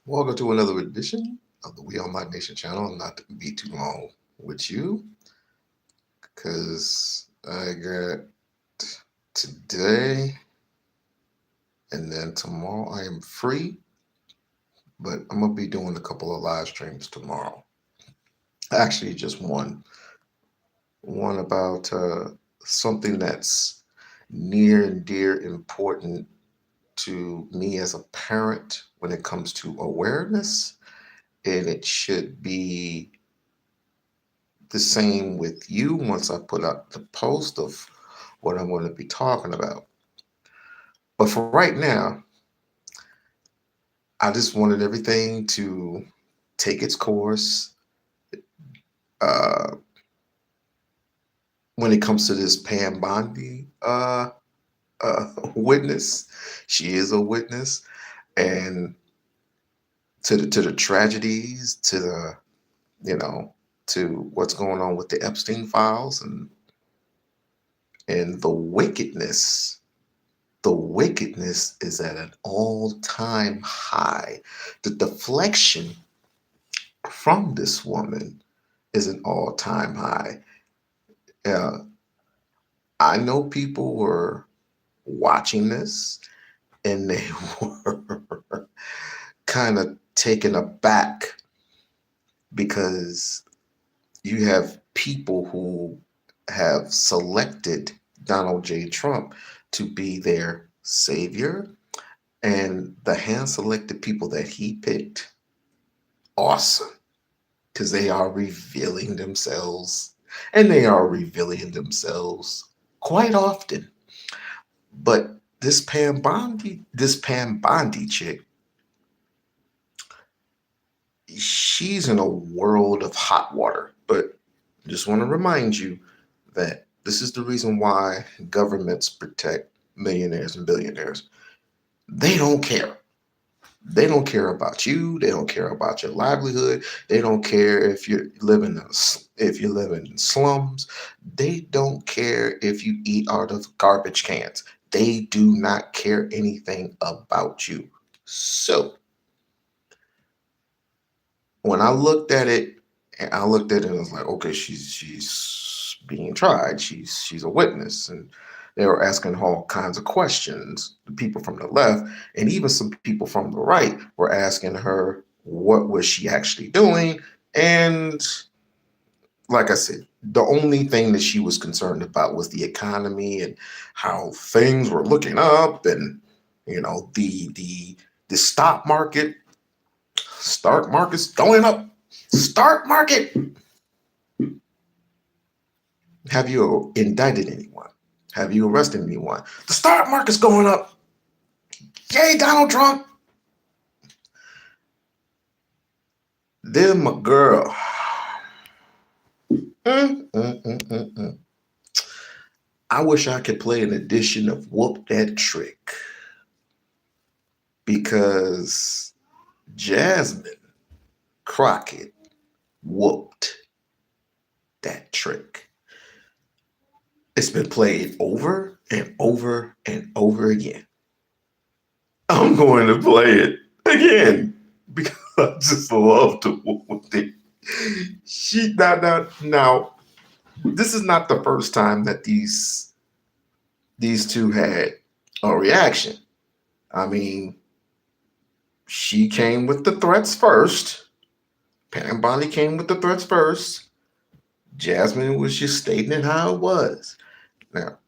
Welcome to another edition of the We-On-Loc Nation channel. Not to be too long with you, because I got today and then tomorrow I am free, but I'm going to be doing a couple of live streams tomorrow. Actually, just one. One about something that's near and dear important to me as a parent when it comes to awareness, and it should be the same with you once I put up the post of what I'm going to be talking about. But for right now, I just wanted everything to take its course. Uh, when it comes to this Pam Bondi witness, she is a witness, and to the tragedies, to the you know to what's going on with the Epstein files and the wickedness is at an all-time high. The deflection from this woman is an all-time high. Uh, I know people were watching this and they were kind of taken aback because you have people who have selected Donald J. Trump to be their savior, and the hand selected people that he picked, awesome, because they are revealing themselves, and they are revealing themselves quite often. But this Pam Bondi chick, she's in a world of hot water. But I just want to remind you that this is the reason why governments protect millionaires and billionaires. They don't care. They don't care about you. They don't care about your livelihood. They don't care if you live in slums. They don't care if you eat out of garbage cans. They do not care anything about you. So when I looked at it, and I looked at it and was like, okay, she's being tried. She's a witness, and they were asking all kinds of questions. The people from the left and even some people from the right were asking her what was she actually doing, and like I said, the only thing that she was concerned about was the economy and how things were looking up, and the stock market's going up. Stock market. Have you indicted anyone? Have you arrested anyone? The stock market's going up. Yay, Donald Trump. Then my girl. Mm, mm, mm, mm, mm. I wish I could play an edition of Whoop That Trick, because Jasmine Crockett whooped that trick. It's been played over and over and over again. I'm going to play it again because I just love to whoop it. She now. This is not the first time that these two had a reaction. I mean, she came with the threats first. Pam Bondi came with the threats first. Jasmine was just stating it how it was. Now,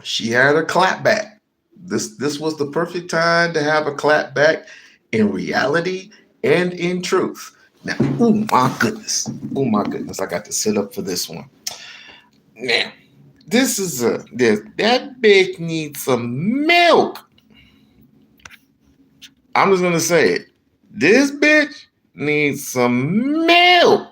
she had a clapback. This was the perfect time to have a clapback in reality and in truth. Now, oh my goodness, I got to sit up for this one. Now, that bitch needs some milk. I'm just gonna say it. This bitch needs some milk.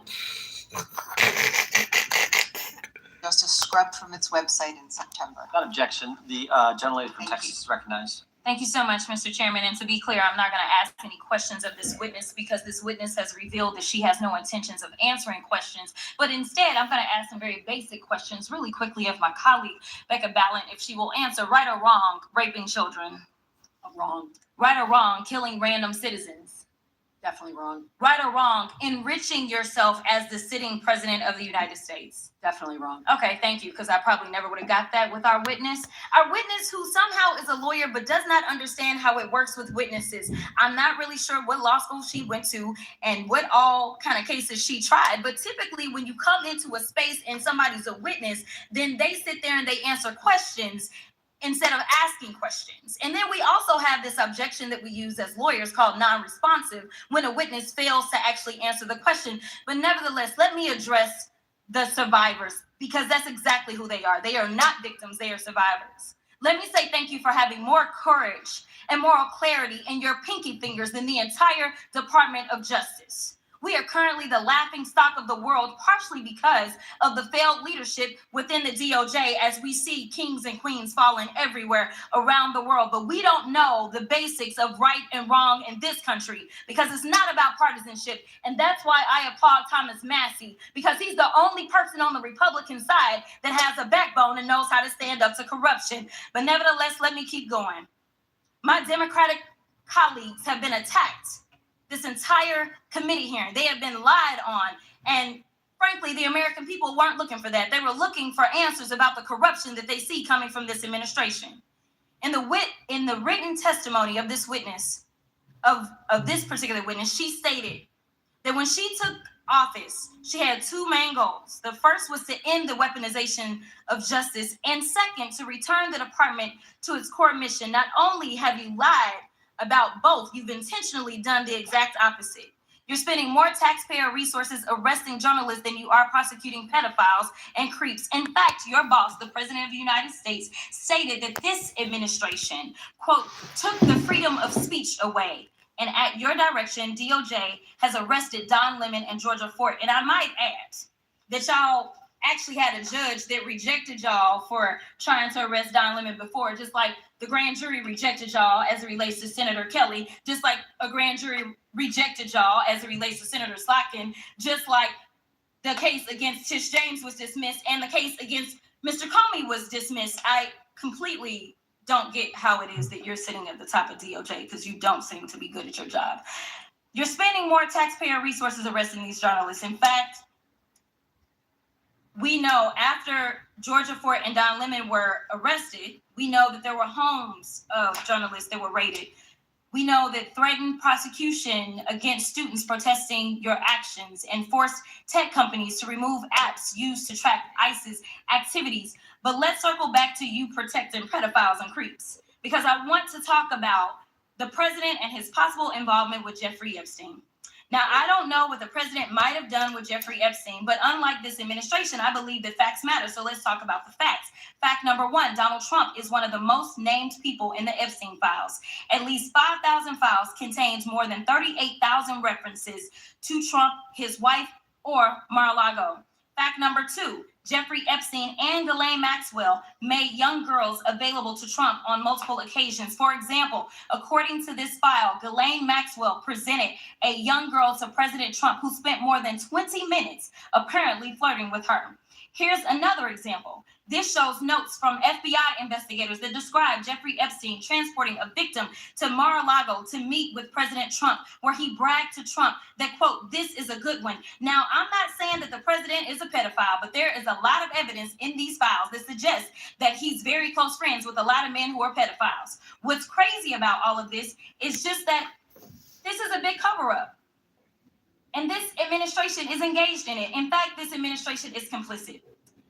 Justice scrubbed from its website in September. Without objection, the gentlelady from Texas is recognized. Thank you so much, Mr. Chairman. And to be clear, I'm not going to ask any questions of this witness because this witness has revealed that she has no intentions of answering questions. But instead, I'm going to ask some very basic questions really quickly of my colleague, Becca Ballin, if she will answer right or wrong raping children. Wrong. Right or wrong, killing random citizens? Definitely wrong. Right or wrong, enriching yourself as the sitting president of the United States? Definitely wrong. Okay, thank you, because I probably never would have got that with our witness. Our witness, who somehow is a lawyer but does not understand how it works with witnesses. I'm not really sure what law school she went to and what all kind of cases she tried, but typically when you come into a space and somebody's a witness, then they sit there and they answer questions instead of asking questions. And then we also have this objection that we use as lawyers called non-responsive, when a witness fails to actually answer the question. But nevertheless, let me address the survivors, because that's exactly who they are. They are not victims, they are survivors. Let me say thank you for having more courage and moral clarity in your pinky fingers than the entire Department of Justice. We are currently the laughing stock of the world, partially because of the failed leadership within the DOJ, as we see kings and queens falling everywhere around the world. But we don't know the basics of right and wrong in this country, because it's not about partisanship. And that's why I applaud Thomas Massie, because he's the only person on the Republican side that has a backbone and knows how to stand up to corruption. But nevertheless, let me keep going. My Democratic colleagues have been attacked this entire committee hearing. They have been lied on. And frankly, the American people weren't looking for that. They were looking for answers about the corruption that they see coming from this administration. In the written testimony of this witness, of this particular witness, she stated that when she took office, she had two main goals. The first was to end the weaponization of justice, and second, to return the department to its core mission. Not only have you lied about both, you've intentionally done the exact opposite. You're spending more taxpayer resources arresting journalists than you are prosecuting pedophiles and creeps. In fact, your boss, the President of the United States, stated that this administration, quote, took the freedom of speech away. And at your direction, DOJ has arrested Don Lemon and Georgia Fort. And I might add that y'all actually had a judge that rejected y'all for trying to arrest Don Lemon before, just like the grand jury rejected y'all as it relates to Senator Kelly, just like a grand jury rejected y'all as it relates to Senator Slotkin, just like the case against Tish James was dismissed and the case against Mr. Comey was dismissed. I completely don't get how it is that you're sitting at the top of DOJ, because you don't seem to be good at your job. You're spending more taxpayer resources arresting these journalists. In fact, we know after Georgia Fort and Don Lemon were arrested, we know that there were homes of journalists that were raided. We know that threatened prosecution against students protesting your actions and forced tech companies to remove apps used to track ISIS activities. But let's circle back to you protecting pedophiles and creeps, because I want to talk about the president and his possible involvement with Jeffrey Epstein. Now, I don't know what the president might have done with Jeffrey Epstein, but unlike this administration, I believe that facts matter. So let's talk about the facts. Fact number one, Donald Trump is one of the most named people in the Epstein files. At least 5,000 files contains more than 38,000 references to Trump, his wife, or Mar-a-Lago. Fact number two, Jeffrey Epstein and Ghislaine Maxwell made young girls available to Trump on multiple occasions. For example, according to this file, Ghislaine Maxwell presented a young girl to President Trump who spent more than 20 minutes apparently flirting with her. Here's another example. This shows notes from FBI investigators that describe Jeffrey Epstein transporting a victim to Mar-a-Lago to meet with President Trump, where he bragged to Trump that, quote, this is a good one. Now, I'm not saying that the president is a pedophile, but there is a lot of evidence in these files that suggests that he's very close friends with a lot of men who are pedophiles. What's crazy about all of this is just that this is a big cover-up. And this administration is engaged in it. In fact, this administration is complicit.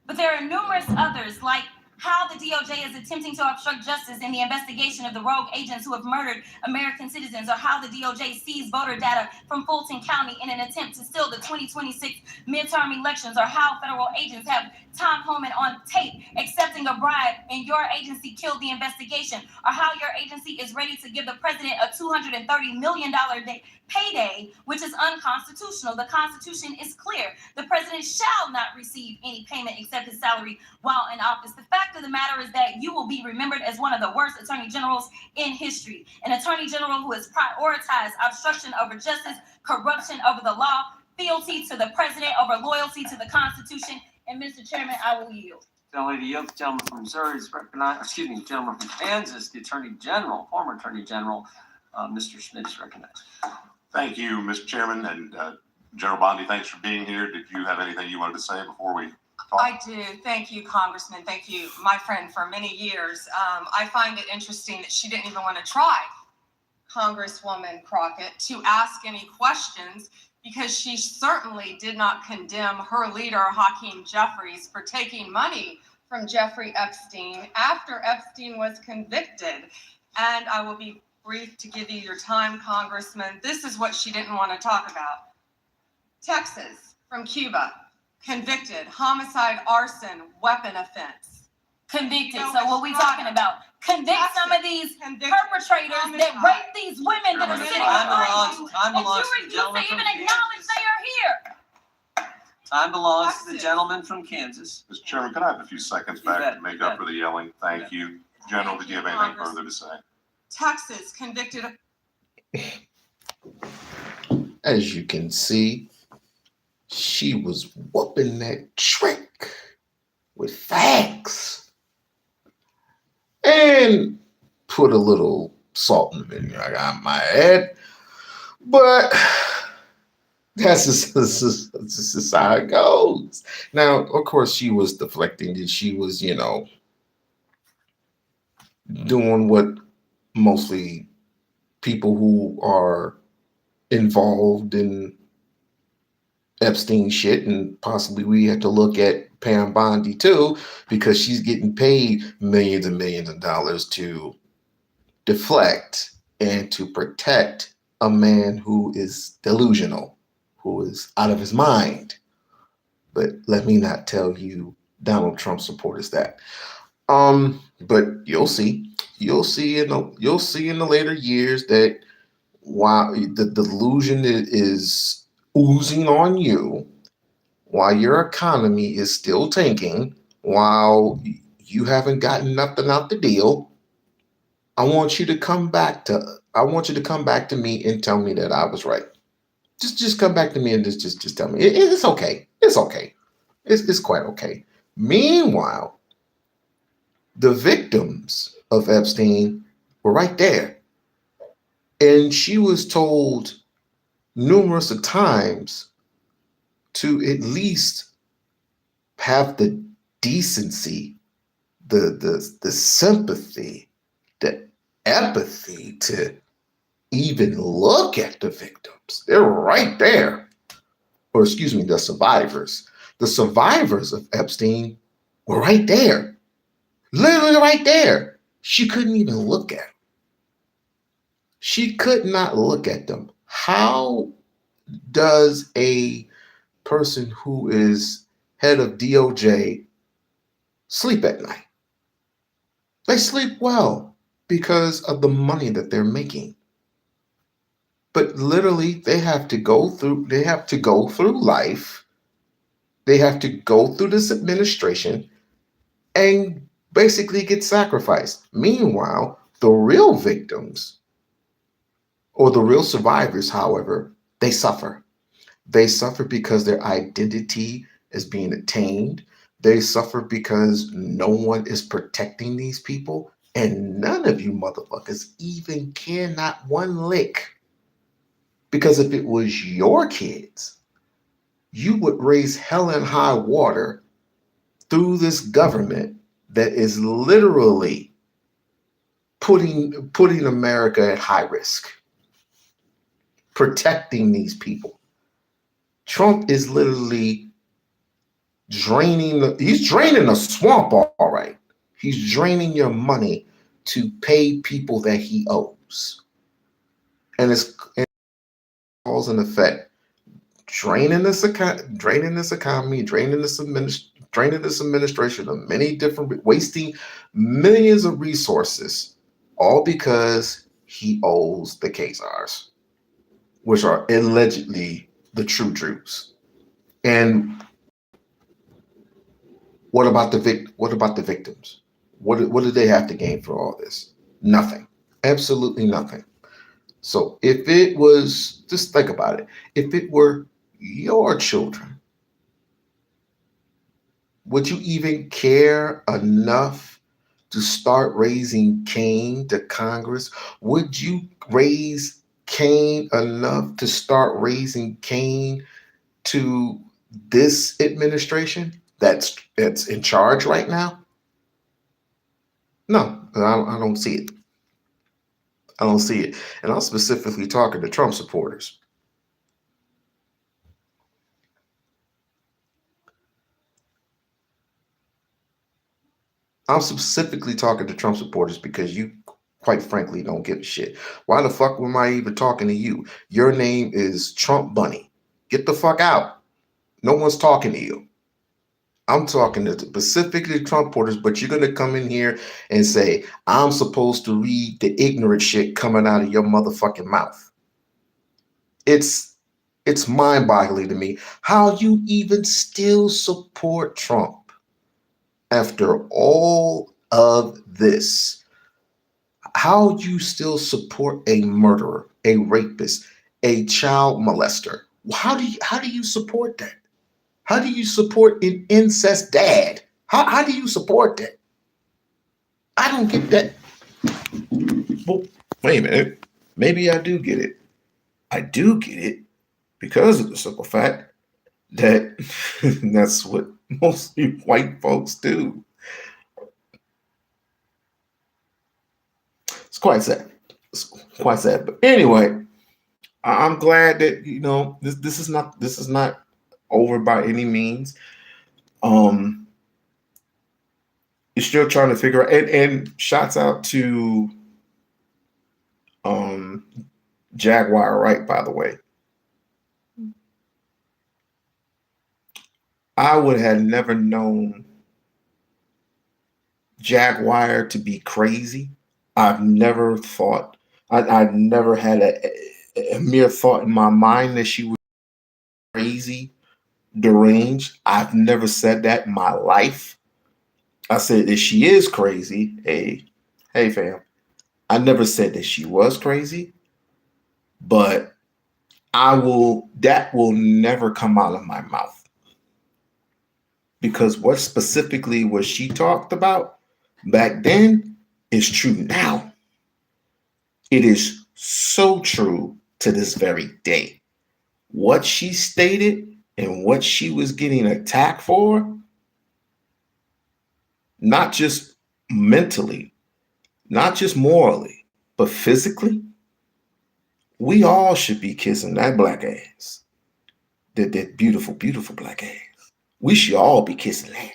But there are numerous others, like how the DOJ is attempting to obstruct justice in the investigation of the rogue agents who have murdered American citizens, or how the DOJ seized voter data from Fulton County in an attempt to steal the 2026 midterm elections, or how federal agents have Tom Homan on tape accepting a bribe and your agency killed the investigation, or how your agency is ready to give the president a $230 million payday, which is unconstitutional. The Constitution is clear. The president shall not receive any payment except his salary while in office. The fact of the matter is that you will be remembered as one of the worst attorney generals in history, an attorney general who has prioritized obstruction over justice, corruption over the law, fealty to the president over loyalty to the Constitution. And Mr. Chairman, I will yield. Gentlelady yields. Gentleman from Missouri is recognized. Excuse me, gentleman from Kansas, the Attorney General, former Attorney General, Mr. Schmidt is recognized. Thank you, Mr. Chairman, and General Bondi, thanks for being here. Did you have anything you wanted to say before we talk? I do. Thank you, Congressman. Thank you, my friend, for many years. I find it interesting that she didn't even want to try, Congresswoman Crockett, to ask any questions because she certainly did not condemn her leader, Hakeem Jeffries, for taking money from Jeffrey Epstein after Epstein was convicted. And I will be brief to give you your time, Congressman. This is what she didn't want to talk about. Texas, from Cuba, convicted, homicide, arson, weapon offense. Convicted. No, So what we talking about? Convict some of these perpetrators that rape these women that are sitting behind you, Time and belongs you to the refuse to gentleman even from acknowledge Kansas. they are here. Time belongs to the Texas. gentleman from Kansas. Mr. Chairman, could I have a few seconds You back bet, to make you up bet. for the yelling? Thank you. General, did you have anything further to say? Texas, convicted of As you can see, she was whooping that trick with facts and put a little salt in the vinegar. I got my head, but this is how it goes. Now, of course, she was deflecting and she was, doing what mostly people who are involved in Epstein shit, and possibly we have to look at Pam Bondi too, because she's getting paid millions and millions of dollars to deflect and to protect a man who is delusional, who is out of his mind. But let me not tell you Donald Trump supporters that. But you'll see in the later years that while the delusion is oozing on you, while your economy is still tanking, while you haven't gotten nothing out the deal, I want you to come back to me and tell me that I was right. Just come back to me and just tell me it's okay. It's okay. It's quite okay. Meanwhile, the victims of Epstein were right there. And she was told numerous of times to at least have the decency, the sympathy, the empathy to even look at the victims. They're right there. Or excuse me, the survivors. The survivors of Epstein were right there. Literally right there. She couldn't even look at them. She could not look at them. How does a person who is head of DOJ sleep at night? They sleep well because of the money that they're making. But literally, they have to go through life. They have to go through this administration and basically get sacrificed. Meanwhile, the real victims or the real survivors, however, they suffer. They suffer because their identity is being attained. They suffer because no one is protecting these people. And none of you motherfuckers even care not one lick. Because if it was your kids, you would raise hell and high water through this government that is literally putting America at high risk, protecting these people. Trump is literally he's draining the swamp, all right. He's draining your money to pay people that he owes. And it's cause and effect. Draining this economy, draining this administration of many different, wasting millions of resources, all because he owes the Khazars, which are allegedly the true Jews. And what about the victims? What did they have to gain for all this? Nothing. Absolutely nothing. So if it was, just think about it. If it were your children Would you even care enough to start raising Cain to Congress? Would you raise Cain enough to start raising Cain to this administration that's in charge right now? No, I don't see it. I don't see it. And I'm specifically talking to Trump supporters. I'm specifically talking to Trump supporters because you, quite frankly, don't give a shit. Why the fuck am I even talking to you? Your name is Trump Bunny. Get the fuck out. No one's talking to you. I'm talking to specifically Trump supporters, but you're going to come in here and say, I'm supposed to read the ignorant shit coming out of your motherfucking mouth. It's mind-boggling to me how you even still support Trump after all of this. How you still support a murderer, a rapist, a child molester? How do you support that? How do you support an incest dad? How do you support that? I don't get that. Well, wait a minute. Maybe I do get it. I do get it because of the simple fact that that's what most white folks do. It's quite sad. It's quite sad. But anyway, I'm glad that this is not over by any means. You're still trying to figure out, and shouts out to Jaguar Wright, by the way. I would have never known Jaguar to be crazy. I've never thought, I've never had a mere thought in my mind that she was crazy, deranged. I've never said that in my life. I said that she is crazy. Hey fam. I never said that she was crazy, but that will never come out of my mouth. Because what specifically was she talked about back then is true now. It is so true to this very day. What she stated and what she was getting attacked for, not just mentally, not just morally, but physically, we all should be kissing that black ass. That beautiful, beautiful black ass. We should all be kissing that.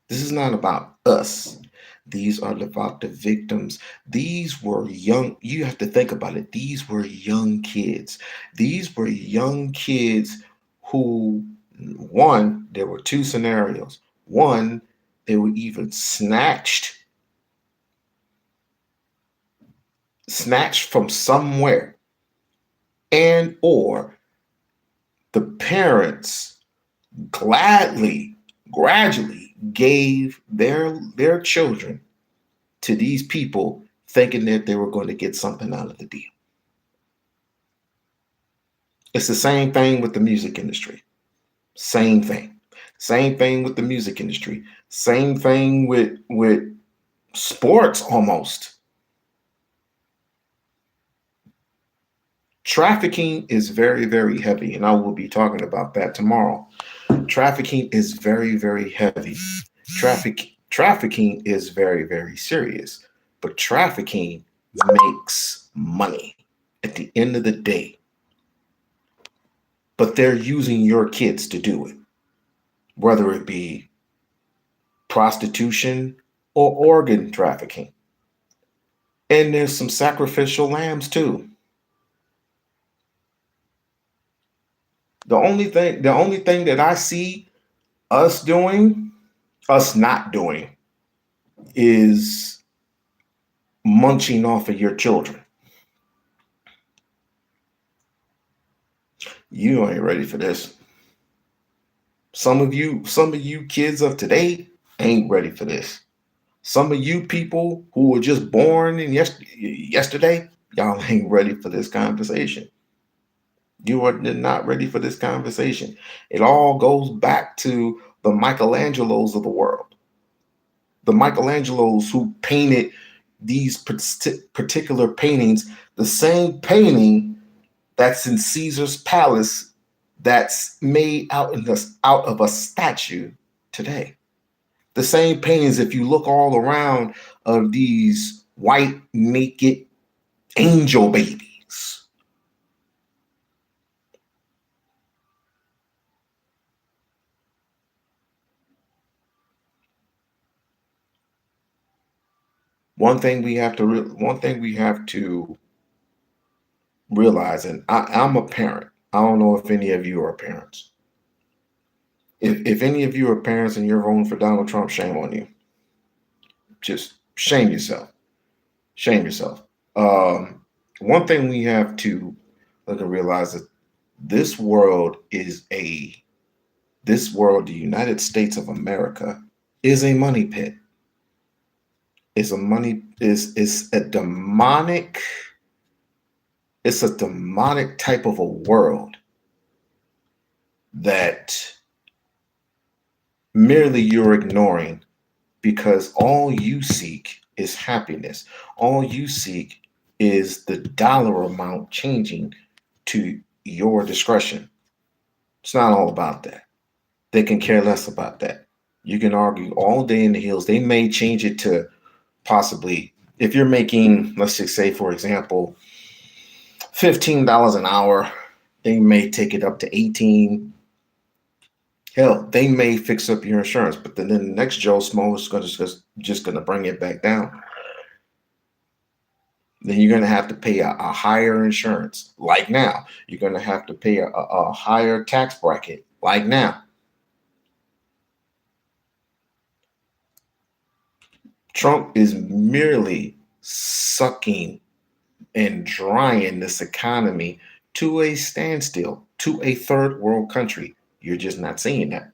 This is not about us. These are about the victims. These were young. You have to think about it. These were young kids. These were young kids who, one, there were two scenarios. One, they were even snatched from somewhere, and or the parents gradually gave their children to these people thinking that they were going to get something out of the deal. It's the same thing with the music industry. Same thing. Same thing with the music industry. Same thing with sports almost. Trafficking is very, very heavy, and I will be talking about that tomorrow. Trafficking is very, very heavy. Trafficking is very, very serious, but trafficking makes money at the end of the day. But they're using your kids to do it, whether it be prostitution or organ trafficking. And there's some sacrificial lambs too. The only thing that I see us not doing, is munching off of your children. You ain't ready for this. Some of you kids of today ain't ready for this. Some of you people who were just born in yesterday, y'all ain't ready for this conversation. You are not ready for this conversation. It all goes back to the Michelangelos of the world. The Michelangelos who painted these particular paintings, the same painting that's in Caesar's palace that's made out of a statue today. The same paintings, if you look all around, of these white naked angel babies. One thing we have to realize, and I'm a parent. I don't know if any of you are parents. If any of you are parents and you're voting for Donald Trump, shame on you. Just shame yourself. Shame yourself. One thing we have to look and realize that this world, the United States of America, is a money pit. It's a demonic type of a world that merely you're ignoring because all you seek is happiness. All you seek is the dollar amount changing to your discretion. It's not all about that. They can care less about that. You can argue all day in the hills. They may change it to possibly, if you're making, let's just say, for example, $15 an hour, they may take it up to 18. Hell, they may fix up your insurance, but then the next Joe Smo is just going to bring it back down. Then you're going to have to pay a higher insurance, like now. You're going to have to pay a higher tax bracket, like now. Trump is merely sucking and drying this economy to a standstill, to a third world country. You're just not seeing that.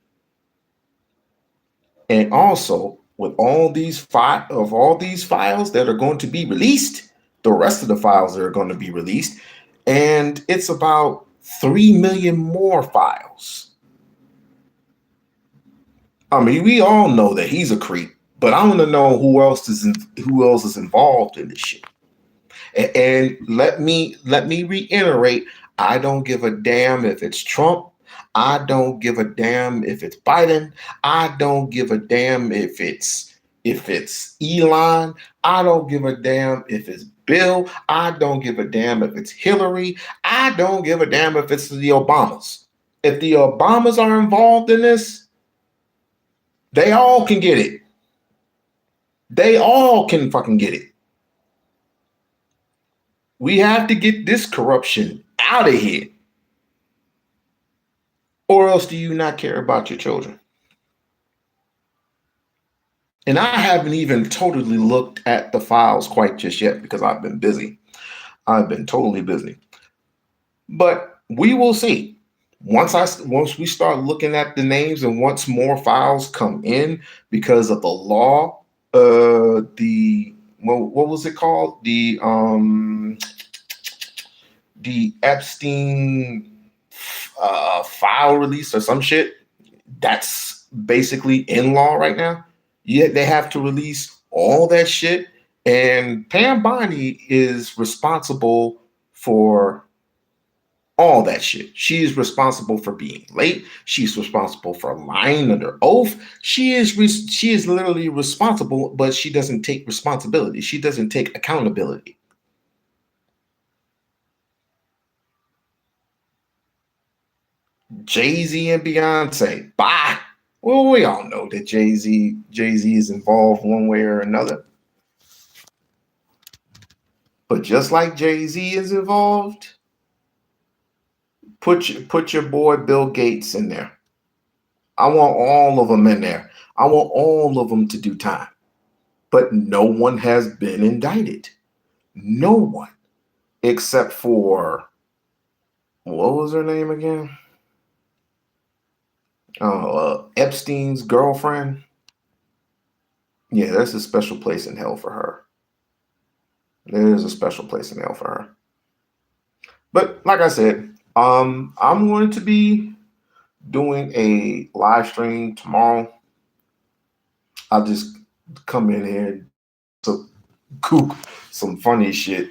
And also, with all these files that are going to be released, the rest of the files that are going to be released, and it's about 3 million more files. I mean, we all know that he's a creep, but I want to know who else is involved in this shit. And let me reiterate, I don't give a damn if it's Trump. I don't give a damn if it's Biden. I don't give a damn if it's Elon. I don't give a damn if it's Bill. I don't give a damn if it's Hillary. I don't give a damn if it's the Obamas. If the Obamas are involved in this, they all can get it. They all can fucking get it. We have to get this corruption out of here. Or else do you not care about your children? And I haven't even totally looked at the files quite just yet because I've been busy. I've been totally busy. But we will see. Once we start looking at the names and once more files come in because of the law, what was it called? The Epstein file release or some shit. That's basically in law right now. Yet they have to release all that shit. And Pam Bondi is responsible for all that shit. She is responsible for being late. She's responsible for lying under oath. She is literally responsible, but she doesn't take responsibility. She doesn't take accountability. Jay-Z and Beyonce. Bye. Well, we all know that Jay-Z is involved one way or another. But just like Jay-Z is involved, put your boy Bill Gates in there. I want all of them in there. I want all of them to do time. But no one has been indicted. No one. Except for, what was her name again? Epstein's girlfriend. Yeah, there's a special place in hell for her. There's a special place in hell for her. But like I said, I'm going to be doing a live stream tomorrow. I'll just come in here and cook some funny shit.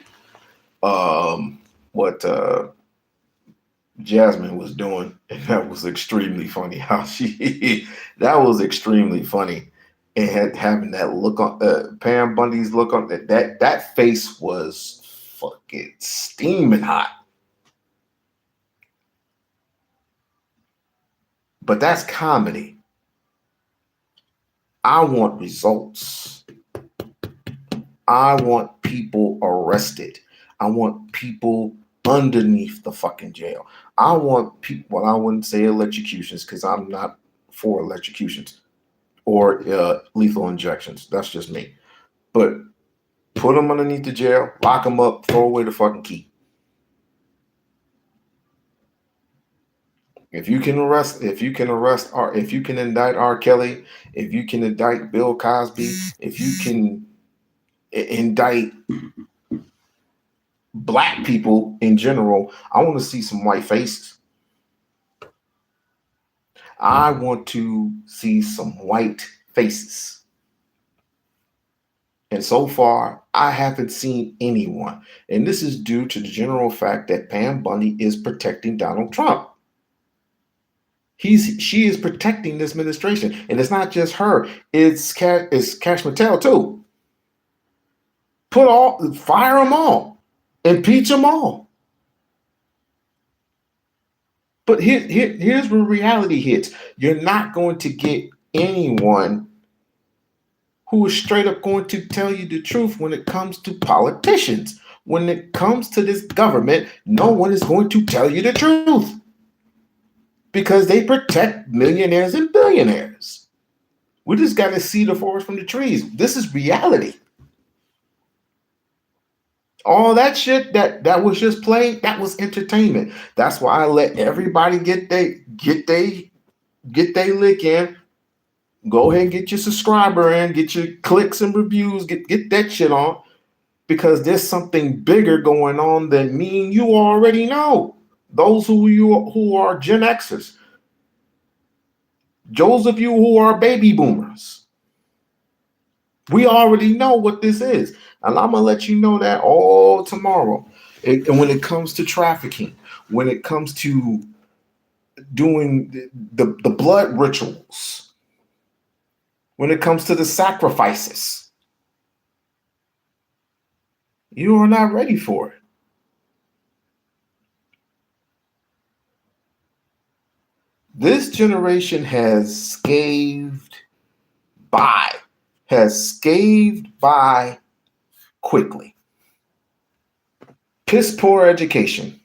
What Jasmine was doing, and that was extremely funny. How that was extremely funny, and having that look on Pam Bundy's look on that face was fucking steaming hot. But that's comedy. I want results. I want people arrested. I want people underneath the fucking jail. I want people, well, I wouldn't say electrocutions because I'm not for electrocutions or lethal injections. That's just me. But put them underneath the jail, lock them up, throw away the fucking key. If you can indict R. Kelly, if you can indict Bill Cosby, if you can indict black people in general, I want to see some white faces. I want to see some white faces. And so far, I haven't seen anyone. And this is due to the general fact that Pam Bundy is protecting Donald Trump. She is protecting this administration. And it's not just her. It's Cash Mattel too. Fire them all. Impeach them all. But here's where reality hits. You're not going to get anyone who is straight up going to tell you the truth when it comes to politicians. When it comes to this government, no one is going to tell you the truth because they protect millionaires and billionaires. We just got to see the forest from the trees. This is reality. All that shit that was just played, that was entertainment. That's why I let everybody get they lick in. Go ahead and get your subscriber in, get your clicks and reviews, get that shit on, because there's something bigger going on than me and you already know. Those who are Gen Xers, those of you who are baby boomers, we already know what this is. And I'm going to let you know that all tomorrow. And when it comes to trafficking, when it comes to doing the blood rituals, when it comes to the sacrifices, you are not ready for it. This generation has scathed by quickly. Piss poor education.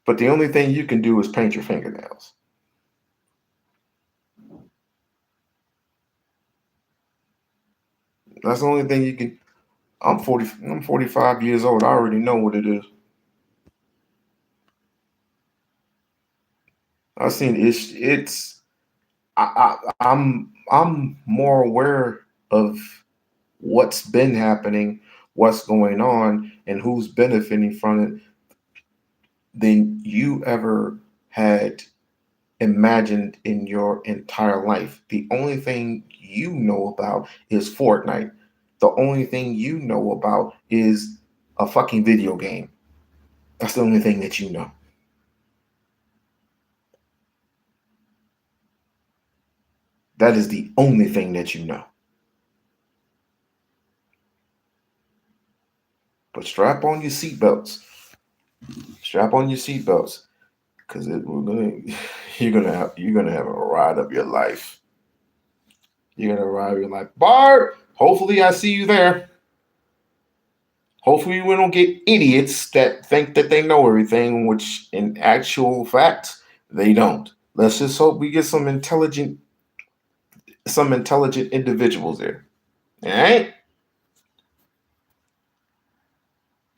But the only thing you can do is paint your fingernails. That's the only thing you can. I'm 45 years old. I already know what it is. I've seen I'm more aware of what's been happening, what's going on, and who's benefiting from it than you ever had imagined in your entire life. The only thing you know about is Fortnite. The only thing you know about is a fucking video game. That's the only thing that you know. That is the only thing that you know. But strap on your seatbelts. Strap on your seatbelts, because you're gonna have a ride of your life. You're gonna ride your life. Bart, hopefully I see you there. Hopefully we don't get idiots that think that they know everything, which in actual fact they don't. Let's just hope we get some intelligent individuals there. All right.